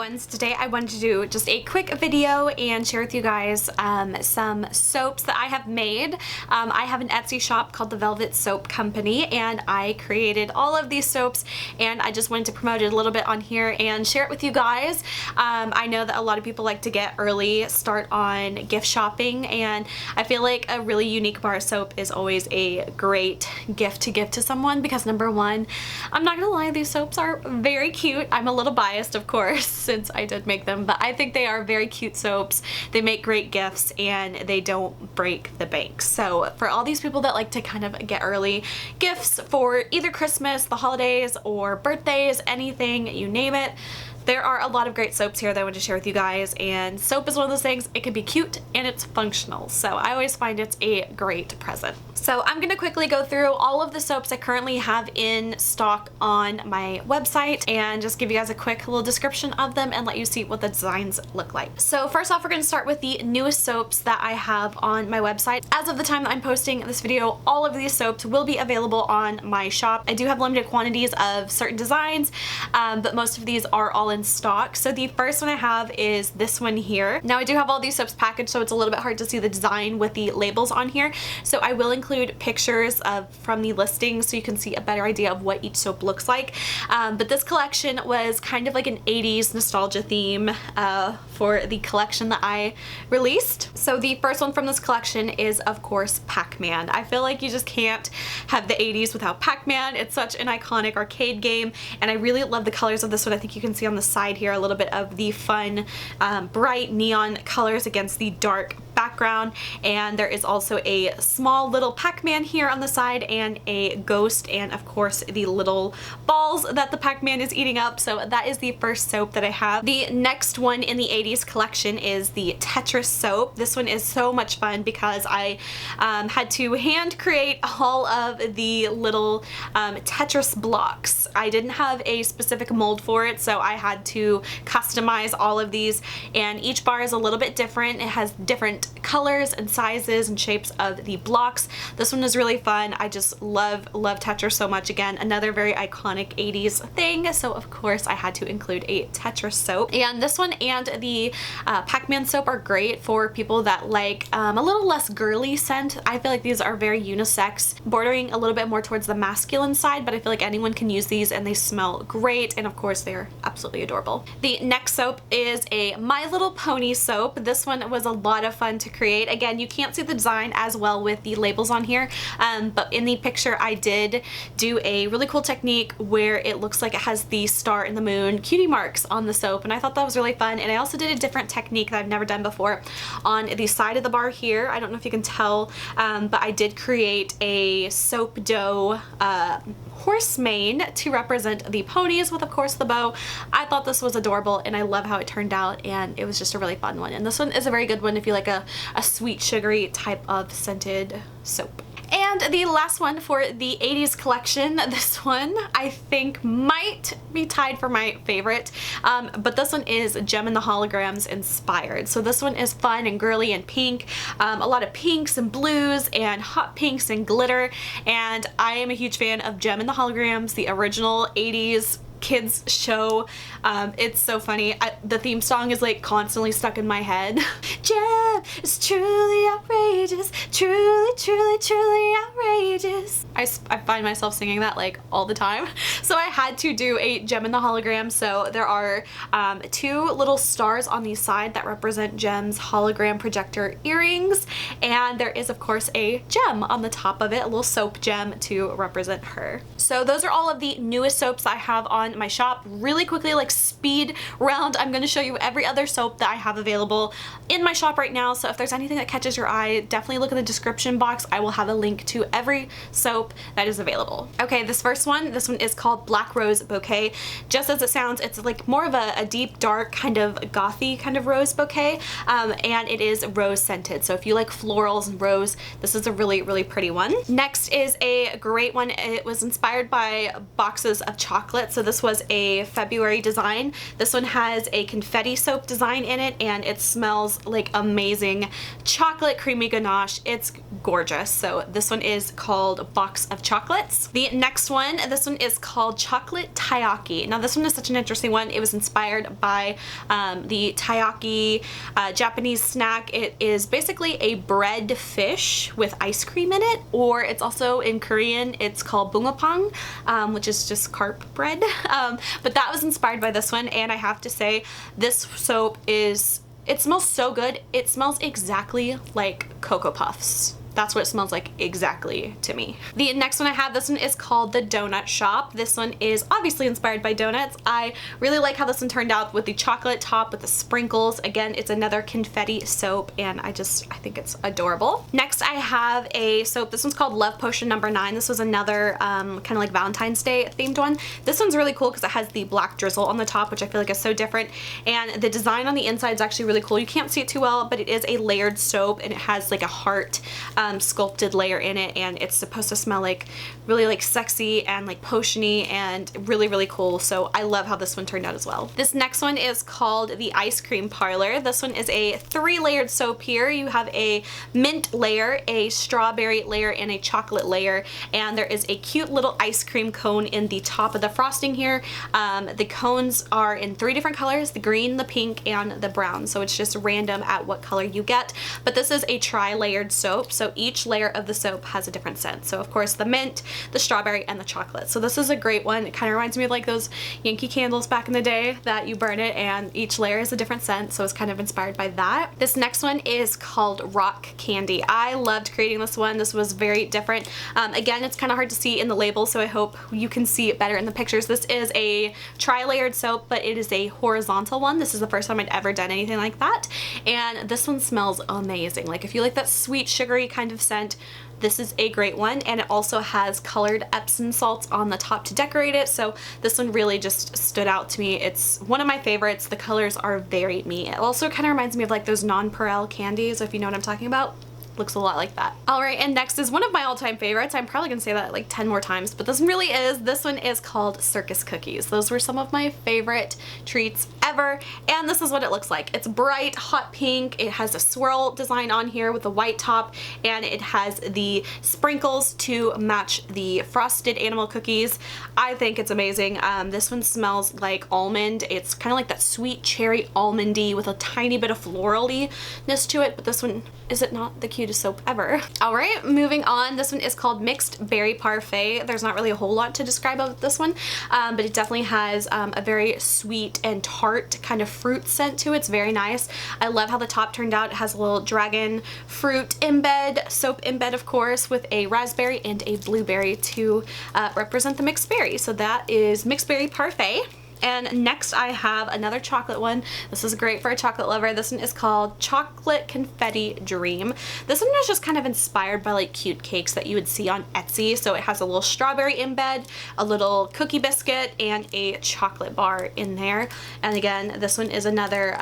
everyone, so today I wanted to do just a quick video and share with you guys some soaps that I have made. I have an Etsy shop called the Velvet Soap Company and I created all of these soaps and I just wanted to promote it a little bit on here and share it with you guys. I know that a lot of people like to get early start on gift shopping, and I feel like a really unique bar soap is always a great gift to give to someone because number one, I'm not gonna lie, these soaps are very cute. I'm a little biased, of course, since I did make them, but I think they are very cute soaps. They make great gifts and they don't break the bank. So for all these people that like to kind of get early gifts for either Christmas, the holidays, or birthdays, anything, you name it, there are a lot of great soaps here that I want to share with you guys, and soap is one of those things, it can be cute and it's functional, so I always find it's a great present. So I'm gonna quickly go through all of the soaps I currently have in stock on my website and just give you guys a quick little description of them and let you see what the designs look like. So first off, we're gonna start with the newest soaps that I have on my website. As of the time that I'm posting this video, all of these soaps will be available on my shop. I do have limited quantities of certain designs, but most of these are all in stock. So the first one I have is this one here. Now I do have all these soaps packaged, so it's a little bit hard to see the design with the labels on here. So I will include pictures from the listing so you can see a better idea of what each soap looks like. But this collection was kind of like an 80s nostalgia theme for the collection that I released. So the first one from this collection is of course Pac-Man. I feel like you just can't have the 80s without Pac-Man. It's such an iconic arcade game and I really love the colors of this one. I think you can see on the side here a little bit of the fun bright neon colors against the dark background, and there is also a small little Pac-Man here on the side and a ghost and of course the little balls that the Pac-Man is eating up. So that is the first soap that I have. The next one in the 80s collection is the Tetris Soap. This one is so much fun because I had to hand create all of the little Tetris blocks. I didn't have a specific mold for it, so I had to customize all of these, and each bar is a little bit different. It has different colors and sizes and shapes of the blocks. This one is really fun. I just love Tetris so much. Again, another very iconic 80s thing, so of course I had to include a Tetris soap. And this one and the Pac-Man soap are great for people that like a little less girly scent. I feel like these are very unisex, bordering a little bit more towards the masculine side, but I feel like anyone can use these and they smell great, and of course they're absolutely adorable. The next soap is a My Little Pony soap. This one was a lot of fun to create. Again, you can't see the design as well with the labels on here, but in the picture I did do a really cool technique where it looks like it has the star and the moon cutie marks on the soap, and I thought that was really fun. And I also did a different technique that I've never done before on the side of the bar here. I don't know if you can tell, but I did create a soap dough horse mane to represent the ponies with of course the bow. I thought this was adorable and I love how it turned out, and it was just a really fun one. And this one is a very good one if you like a sweet sugary type of scented soap. And the last one for the 80s collection, this one I think might be tied for my favorite, but this one is Gem and the Holograms inspired. So this one is fun and girly and pink, a lot of pinks and blues and hot pinks and glitter, and I am a huge fan of Gem and the Holograms, the original 80s kids show. It's so funny. The theme song is like constantly stuck in my head. Gem is truly outrageous, truly outrageous. I find myself singing that like all the time. So I had to do a Gem in the Hologram. So there are two little stars on the side that represent Gem's hologram projector earrings, and there is of course a gem on the top of it, a little soap gem to represent her. So those are all of the newest soaps I have on my shop. Really quickly, like speed round, I'm going to show you every other soap that I have available in my shop right now. So if there's anything that catches your eye, definitely look in the description box. I will have a link to every soap that is available. Okay, this first one, this one is called Black Rose Bouquet. Just as it sounds, it's like more of a deep dark kind of gothy kind of rose bouquet, and it is rose scented. So if you like florals and rose, this is a really pretty one. Next is a great one. It was inspired by boxes of chocolate. So this This was a February design. This one has a confetti soap design in it, and it smells like amazing chocolate creamy ganache. It's gorgeous. So this one is called Box of Chocolates. The next one, this one is called Chocolate Taiyaki. Now this one is such an interesting one. It was inspired by the taiyaki Japanese snack. It is basically a bread fish with ice cream in it, or it's also in Korean, it's called bungeoppang, which is just carp bread. But that was inspired by this one, and I have to say this soap it smells so good. It smells exactly like Cocoa Puffs. That's what it smells like exactly to me. The next one I have, this one is called the Donut Shop. This one is obviously inspired by donuts. I really like how this one turned out with the chocolate top with the sprinkles. Again, it's another confetti soap, and I think it's adorable. Next I have a soap. This one's called Love Potion No. 9. This was another kind of like Valentine's Day themed one. This one's really cool because it has the black drizzle on the top, which I feel like is so different, and the design on the inside is actually really cool. You can't see it too well, but it is a layered soap, and it has like a heart sculpted layer in it, and it's supposed to smell like really like sexy and like potiony and really, really cool. So I love how this one turned out as well. This next one is called the Ice Cream Parlor. This one is a 3-layered soap here. You have a mint layer, a strawberry layer, and a chocolate layer, and there is a cute little ice cream cone in the top of the frosting here. The cones are in 3 different colors: the green, the pink, and the brown. So it's just random at what color you get. But this is a tri-layered soap, so each layer of the soap has a different scent. So of course the mint, the strawberry, and the chocolate. So this is a great one. It kind of reminds me of like those Yankee candles back in the day that you burn it and each layer is a different scent, so it's kind of inspired by that. This next one is called Rock Candy. I loved creating this one. This was very different. Again, it's kind of hard to see in the label, so I hope you can see it better in the pictures. This is a tri-layered soap, but it is a horizontal one. This is the first time I'd ever done anything like that, and this one smells amazing. Like if you like that sweet sugary kind of scent, this is a great one, and it also has colored Epsom salts on the top to decorate it, so this one really just stood out to me. It's one of my favorites. The colors are very me. It also kind of reminds me of like those nonpareil candies, if you know what I'm talking about. Looks a lot like that. Alright, and next is one of my all-time favorites. I'm probably gonna say that like 10 more times, but this really is. This one is called Circus Cookies. Those were some of my favorite treats ever, and this is what it looks like. It's bright, hot pink. It has a swirl design on here with a white top, and it has the sprinkles to match the frosted animal cookies. I think it's amazing. This one smells like almond. It's kind of like that sweet cherry almondy with a tiny bit of florally-ness to it, but this one, is it not the cutest soap ever? Alright, moving on. This one is called Mixed Berry Parfait. There's not really a whole lot to describe about this one, but it definitely has a very sweet and tart kind of fruit scent to it. It's very nice. I love how the top turned out. It has a little dragon fruit embed, soap embed of course, with a raspberry and a blueberry to represent the mixed berry. So that is Mixed Berry Parfait. And next I have another chocolate one. This is great for a chocolate lover. This one is called Chocolate Confetti Dream. This one is just kind of inspired by like cute cakes that you would see on Etsy. So it has a little strawberry embed, a little cookie biscuit, and a chocolate bar in there. And again, this one is another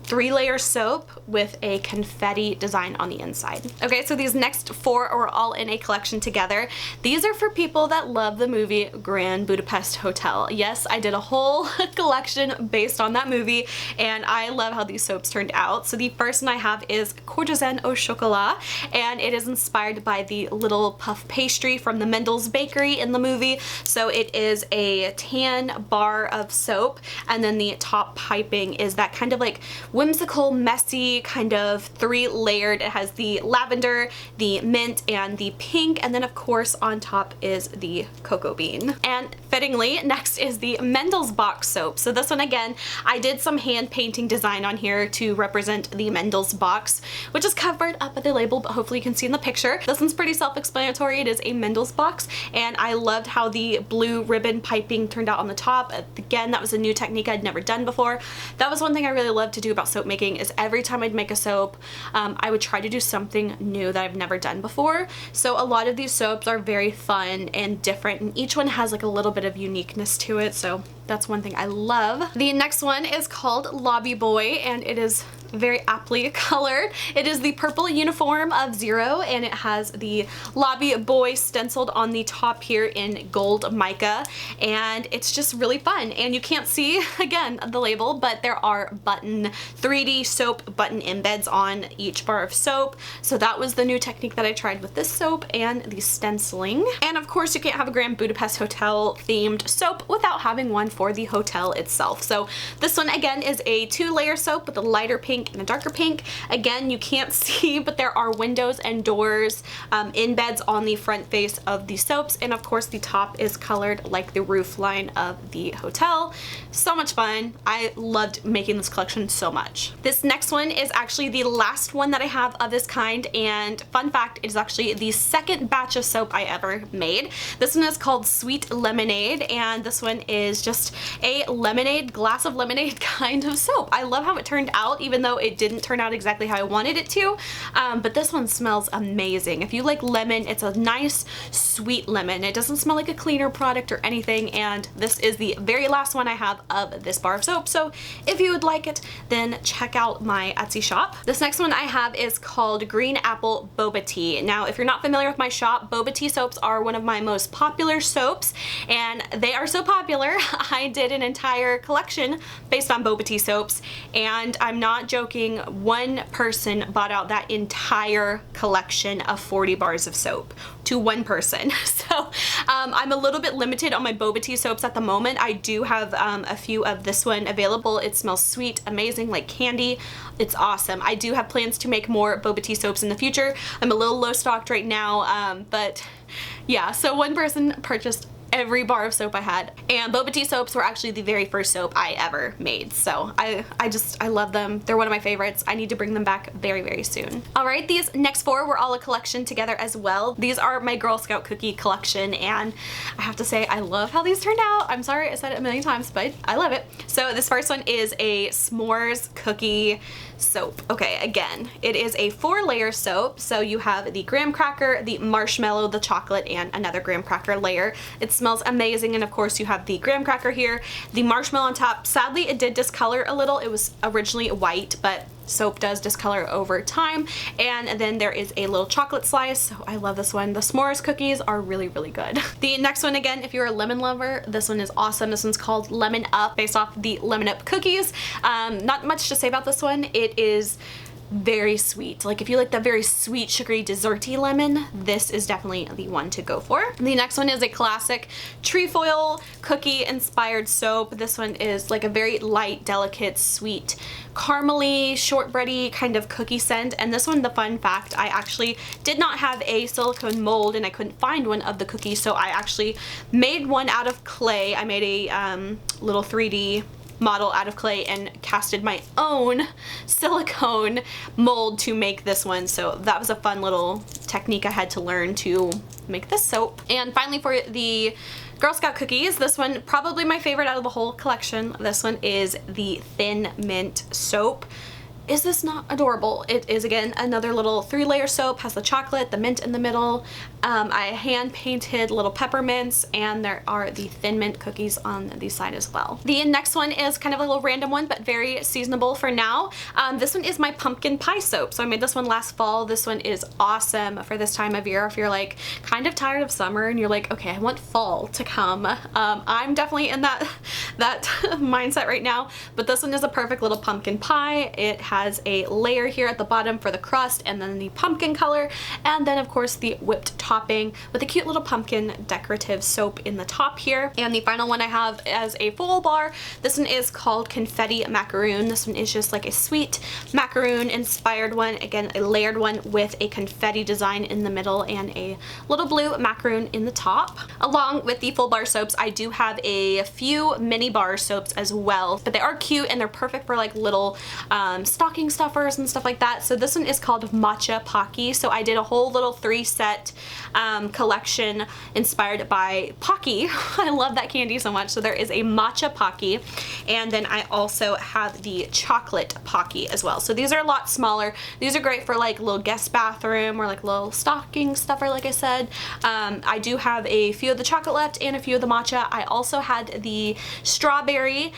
3-layer soap with a confetti design on the inside. Okay, so these next 4 are all in a collection together. These are for people that love the movie Grand Budapest Hotel. Yes, I did a whole collection based on that movie, and I love how these soaps turned out. So the first one I have is Cortisone Osho, and it is inspired by the little puff pastry from the Mendel's bakery in the movie. So it is a tan bar of soap, and then the top piping is that kind of like whimsical, messy, kind of 3-layered. It has the lavender, the mint, and the pink, and then of course on top is the cocoa bean. And fittingly, next is the Mendel's box soap. So this one again, I did some hand painting design on here to represent the Mendel's box, which is covered up at the label, but hopefully you can see in the picture. This one's pretty self-explanatory. It is a Mendel's box, and I loved how the blue ribbon piping turned out on the top. Again, that was a new technique I'd never done before. That was one thing I really loved to do about soap making, is every time I'd make a soap, I would try to do something new that I've never done before. So a lot of these soaps are very fun and different, and each one has like a little bit of uniqueness to it, so that's one thing I love. The next one is called Lobby Boy, and it is very aptly colored. It is the purple uniform of Zero, and it has the Lobby Boy stenciled on the top here in gold mica, and it's just really fun. And you can't see, again, the label, but there are 3D soap button embeds on each bar of soap. So that was the new technique that I tried with this soap and the stenciling. And of course, you can't have a Grand Budapest Hotel themed soap without having one for the hotel itself. So this one, again, is a 2-layer soap with a lighter pink and a darker pink. Again, you can't see, but there are windows and doors embeds on the front face of the soaps, and of course the top is colored like the roof line of the hotel. So much fun. I loved making this collection so much. This next one is actually the last one that I have of this kind, and fun fact, it is actually the second batch of soap I ever made. This one is called Sweet Lemonade, and this one is just a glass of lemonade kind of soap. I love how it turned out, even though it didn't turn out exactly how I wanted it to, but this one smells amazing. If you like lemon, it's a nice sweet lemon. It doesn't smell like a cleaner product or anything, and this is the very last one I have of this bar of soap, so if you would like it, then check out my Etsy shop. This next one I have is called Green Apple Boba Tea. Now, if you're not familiar with my shop, boba tea soaps are one of my most popular soaps, and they are so popular, I did an entire collection based on boba tea soaps, and I'm not joking, one person bought out that entire collection of 40 bars of soap to one person. So I'm a little bit limited on my boba tea soaps at the moment. I do have a few of this one available. It smells sweet, amazing, like candy. It's awesome. I do have plans to make more boba tea soaps in the future. I'm a little low stocked right now, but yeah, so one person purchased every bar of soap I had, and boba tea soaps were actually the very first soap I ever made, so I love them. They're one of my favorites. I need to bring them back very, very soon. Alright, these next 4 were all a collection together as well. These are my Girl Scout cookie collection, and I have to say I love how these turned out. I'm sorry I said it a million times, but I love it. So this first one is a s'mores cookie soap. Okay, again, it is a 4-layer soap, so you have the graham cracker, the marshmallow, the chocolate, and another graham cracker layer. It smells amazing, and of course you have the graham cracker here, the marshmallow on top. Sadly, it did discolor a little. It was originally white, but soap does discolor over time. And then there is a little chocolate slice, so I love this one. The s'mores cookies are really, really good. The next one, again, if you're a lemon lover, this one is awesome. This one's called Lemon Up, based off the Lemon Up cookies. Not much to say about this one. It is very sweet. Like if you like that very sweet, sugary, desserty lemon, this is definitely the one to go for. The next one is a classic trefoil cookie inspired soap. This one is like a very light, delicate, sweet, caramely, shortbready kind of cookie scent. And this one, the fun fact, I actually did not have a silicone mold and I couldn't find one of the cookies, so I actually made one out of clay. I made a little 3D model out of clay and casted my own silicone mold to make this one, so that was a fun little technique I had to learn to make this soap. And finally, for the Girl Scout cookies, this one probably my favorite out of the whole collection. This one is the Thin Mint soap. Is this not adorable? It is, again, another little 3-layer soap, has the chocolate, the mint in the middle. I hand painted little peppermints, and there are the Thin Mint cookies on the side as well. The next one is kind of a little random one, but very seasonable for now. This one is my pumpkin pie soap. So I made this one last fall. This one is awesome for this time of year. If you're like kind of tired of summer and you're like, okay, I want fall to come. I'm definitely in that mindset right now, but this one is a perfect little pumpkin pie. It has a layer here at the bottom for the crust, and then the pumpkin color, and then of course the whipped topping with a cute little pumpkin decorative soap in the top here. And the final one I have as a full bar, this one is called Confetti Macaroon. This one is just like a sweet macaroon inspired one, again a layered one with a confetti design in the middle and a little blue macaroon in the top. Along with the full bar soaps, I do have a few mini bar soaps as well, but they are cute and they're perfect for like little stocking stuffers and stuff like that. So this one is called Matcha Pocky. So I did a whole little 3-set collection inspired by Pocky. I love that candy so much. So there is a Matcha Pocky, and then I also have the chocolate Pocky as well. So these are a lot smaller. These are great for like a little guest bathroom or like a little stocking stuffer, like I said. I do have a few of the chocolate left and a few of the matcha. I also had the strawberry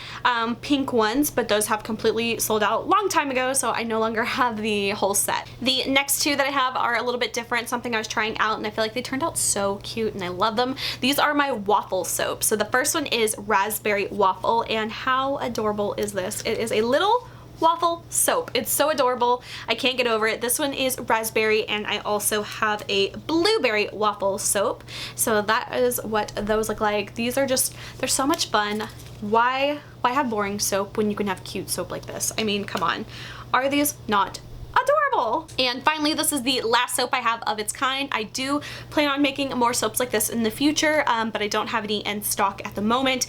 pink ones, but those have completely sold out a long time ago. ago, so I no longer have the whole set. The next two that I have are a little bit different, something I was trying out, and I feel like they turned out so cute and I love them. These are my waffle soaps. So the first one is Raspberry Waffle, and how adorable is this? It is a little waffle soap. It's so adorable. I can't get over it. This one is raspberry, and I also have a blueberry waffle soap. So that is what those look like. These are just, they're so much fun. Why have boring soap when you can have cute soap like this? I mean, come on. Are these not adorable? And finally, this is the last soap I have of its kind. I do plan on making more soaps like this in the future, but I don't have any in stock at the moment.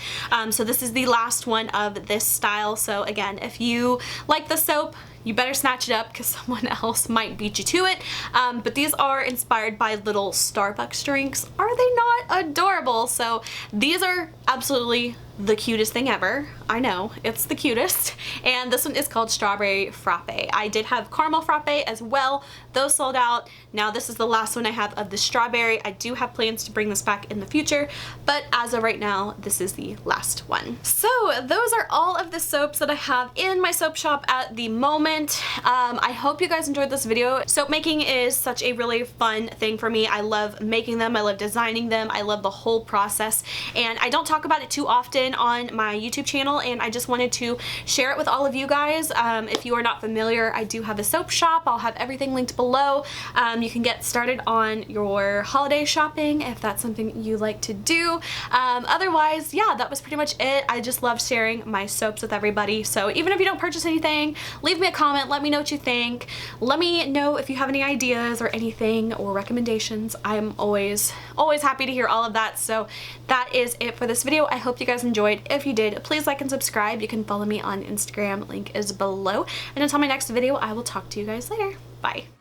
So this is the last one of this style. So again, if you like the soap, you better snatch it up because someone else might beat you to it. But these are inspired by little Starbucks drinks. Are they not adorable? So these are absolutely the cutest thing ever. I know, it's the cutest. And this one is called Strawberry Frappe. I did have Caramel Frappe as well. Those sold out. Now this is the last one I have of the strawberry. I do have plans to bring this back in the future, but as of right now, this is the last one. So those are all of the soaps that I have in my soap shop at the moment. I hope you guys enjoyed this video. Soap making is such a really fun thing for me. I love making them. I love designing them. I love the whole process, and I don't talk about it too often on my YouTube channel, and I just wanted to share it with all of you guys. If you are not familiar, I do have a soap shop. I'll have everything linked below. You can get started on your holiday shopping if that's something you like to do. Otherwise, yeah, that was pretty much it. I just love sharing my soaps with everybody. So even if you don't purchase anything, leave me a comment. Let me know what you think. Let me know if you have any ideas or anything or recommendations. I'm always happy to hear all of that. So that is it for this video. I hope you guys enjoyed. If you did, please like and subscribe. You can follow me on Instagram. Link is below. And until my next video, I will talk to you guys later. Bye.